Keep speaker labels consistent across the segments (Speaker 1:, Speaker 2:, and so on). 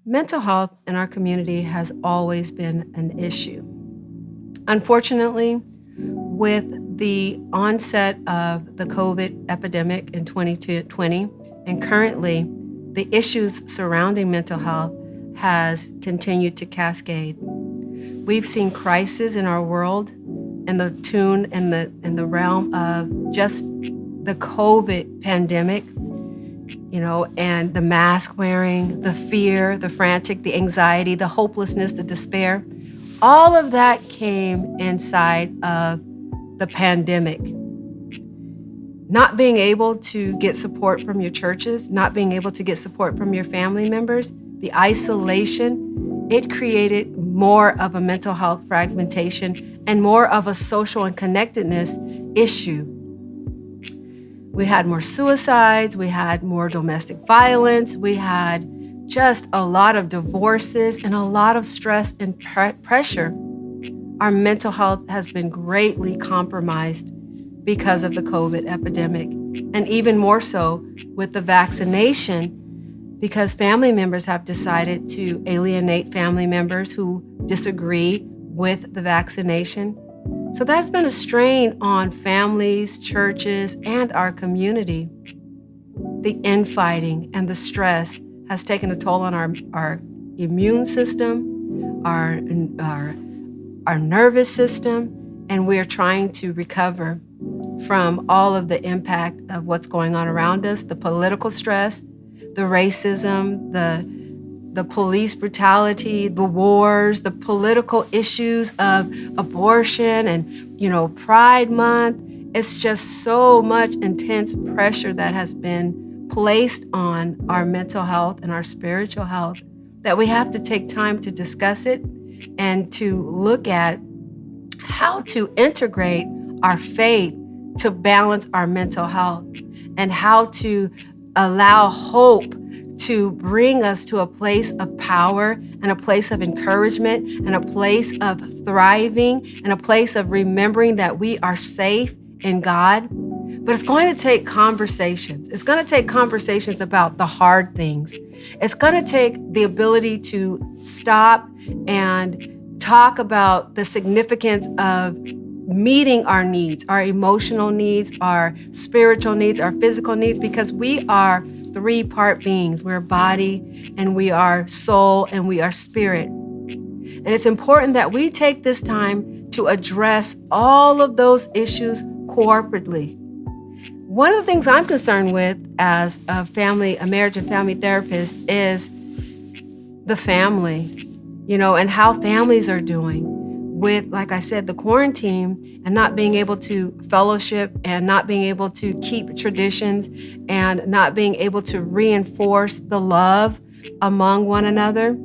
Speaker 1: Mental health in our community has always been an issue. Unfortunately, with the onset of the COVID epidemic in 2020, and currently the issues surrounding mental health has continued to cascade. We've seen crisis in our world in the realm of just the COVID pandemic, and the mask wearing, the fear, the frantic, the anxiety, the hopelessness, the despair. All of that came inside of the pandemic. Not being able to get support from your churches, not being able to get support from your family members, the isolation, it created more of a mental health fragmentation and more of a social and connectedness issue. We had more suicides, we had more domestic violence, we had just a lot of divorces and a lot of stress and pressure. Our mental health has been greatly compromised because of the COVID epidemic, and even more so with the vaccination, because family members have decided to alienate family members who disagree with the vaccination. So that's been a strain on families, churches, and our community. The infighting and the stress has taken a toll on our immune system, our nervous system, and we're trying to recover from all of the impact of what's going on around us, the political stress, the racism, the police brutality, the wars, the political issues of abortion and, Pride Month. It's just so much intense pressure that has been placed on our mental health and our spiritual health that we have to take time to discuss it and to look at how to integrate our faith to balance our mental health and how to allow hope to bring us to a place of power and a place of encouragement and a place of thriving and a place of remembering that we are safe in God. But it's going to take conversations. It's going to take conversations about the hard things. It's going to take the ability to stop and talk about the significance of meeting our needs, our emotional needs, our spiritual needs, our physical needs, because we are three-part beings. We're body and we are soul and we are spirit. And it's important that we take this time to address all of those issues corporately. One of the things I'm concerned with as a marriage and family therapist is the family, and how families are doing with, like I said, the quarantine and not being able to fellowship and not being able to keep traditions and not being able to reinforce the love among one another.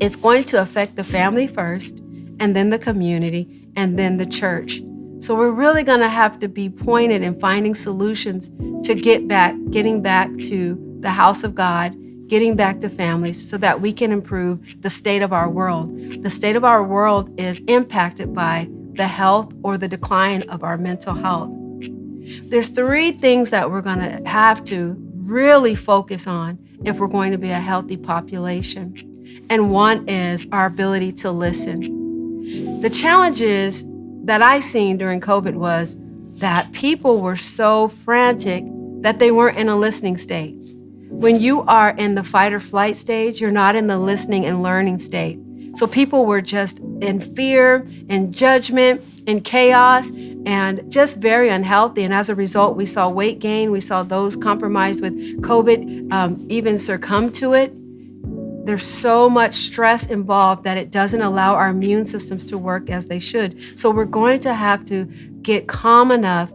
Speaker 1: It's going to affect the family first, and then the community, and then the church. So we're really going to have to be pointed in finding solutions to getting back to the house of God, getting back to families so that we can improve the state of our world. The state of our world is impacted by the health or the decline of our mental health. There's three things that we're going to have to really focus on if we're going to be a healthy population. And one is our ability to listen. The challenges that I seen during COVID was that people were so frantic that they weren't in a listening state. When you are in the fight or flight stage, you're not in the listening and learning state. So people were just in fear, in judgment, in chaos, and just very unhealthy. And as a result, we saw weight gain. We saw those compromised with COVID even succumb to it. There's so much stress involved that it doesn't allow our immune systems to work as they should. So we're going to have to get calm enough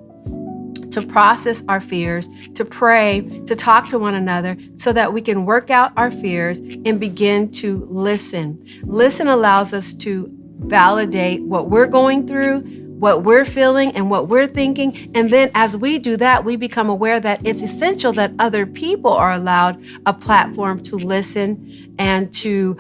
Speaker 1: to process our fears, to pray, to talk to one another so that we can work out our fears and begin to listen. Listen allows us to validate what we're going through, what we're feeling, and what we're thinking. And then as we do that, we become aware that it's essential that other people are allowed a platform to listen and to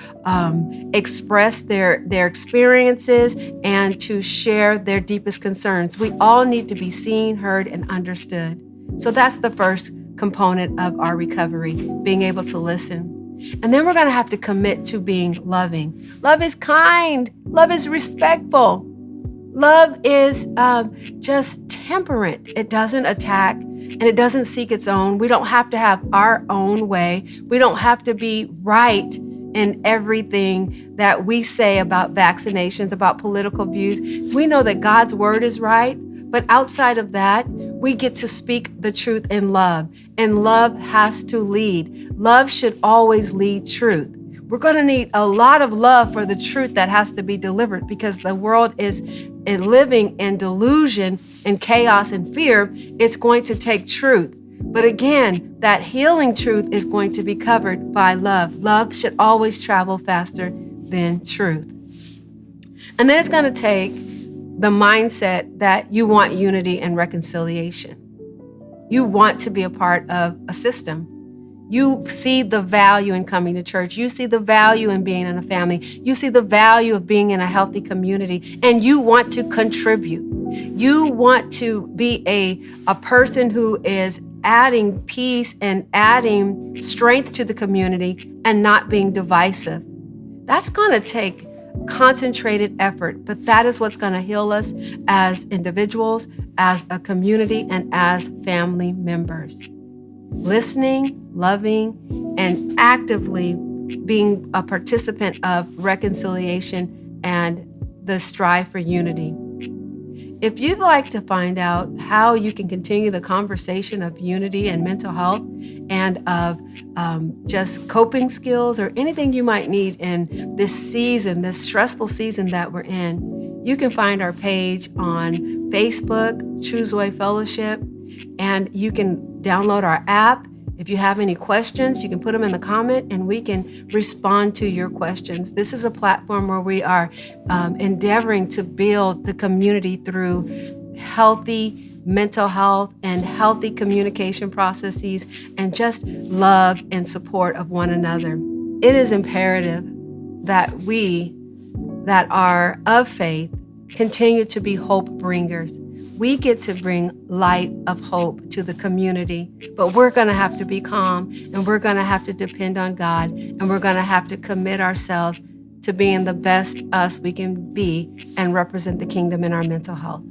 Speaker 1: express their experiences and to share their deepest concerns. We all need to be seen, heard, and understood. So that's the first component of our recovery, being able to listen. And then we're going to have to commit to being loving. Love is kind. Love is respectful. Love is just temperate. It doesn't attack and it doesn't seek its own. We don't have to have our own way. We don't have to be right in everything that we say about vaccinations, about political views. We know that God's word is right, but outside of that, we get to speak the truth in love, and love has to lead. Love should always lead truth. We're going to need a lot of love for the truth that has to be delivered, because the world is living in delusion and chaos and fear. It's going to take truth. But again, that healing truth is going to be covered by love. Love should always travel faster than truth. And then it's going to take the mindset that you want unity and reconciliation. You want to be a part of a system. You see the value in coming to church. You see the value in being in a family. You see the value of being in a healthy community, and you want to contribute. You want to be a person who is adding peace and adding strength to the community and not being divisive. That's going to take concentrated effort, but that is what's going to heal us as individuals, as a community, and as family members. Listening, loving, and actively being a participant of reconciliation and the strive for unity. If you'd like to find out how you can continue the conversation of unity and mental health and of just coping skills or anything you might need in this season, this stressful season that we're in, you can find our page on Facebook, True Joy Fellowship, and you can download our app. If you have any questions, you can put them in the comment and we can respond to your questions. This is a platform where we are endeavoring to build the community through healthy mental health and healthy communication processes and just love and support of one another. It is imperative that we that are of faith continue to be hope bringers. We get to bring light of hope to the community, but we're going to have to be calm, and we're going to have to depend on God, and we're going to have to commit ourselves to being the best us we can be and represent the kingdom in our mental health.